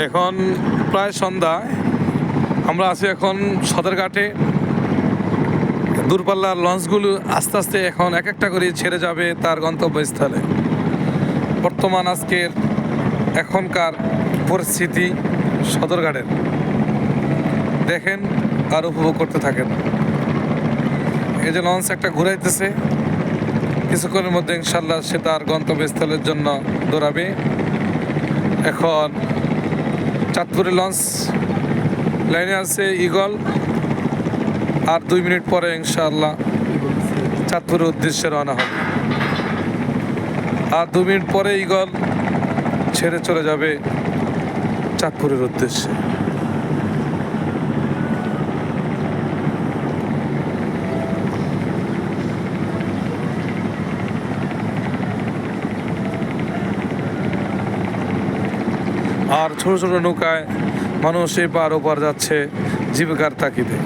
এখন প্রায় সন্ধ্যা। আমরা আছি এখন সদরঘাটে। দূরপাল্লার লঞ্চগুলো আস্তে আস্তে এখন এক একটা করে ছেড়ে যাবে তার গন্তব্যস্থলে। বর্তমান আজকের এখনকার পরিস্থিতি সদরঘাটের দেখেন আর উপভোগ করতে থাকেন। এই যে লঞ্চ একটা ঘুরাইতেছে, কিছুক্ষণের মধ্যে ইনশাল্লাহ সে তার গন্তব্যস্থলের জন্য দৌড়াবে। এখন চাঁদপুরের লঞ্চ লাইনে আছে ঈগল, আর 2 মিনিট পরে ইনশাআল্লাহ চাঁদপুরের উদ্দেশ্যে রওনা হবে। আর 2 মিনিট পরে ঈগল ছেড়ে চলে যাবে চাঁদপুরের উদ্দেশ্যে। আর ছোট ছোট নৌকায় মানুষ এপার ওপার যাচ্ছে জীবিকার তাগিদে।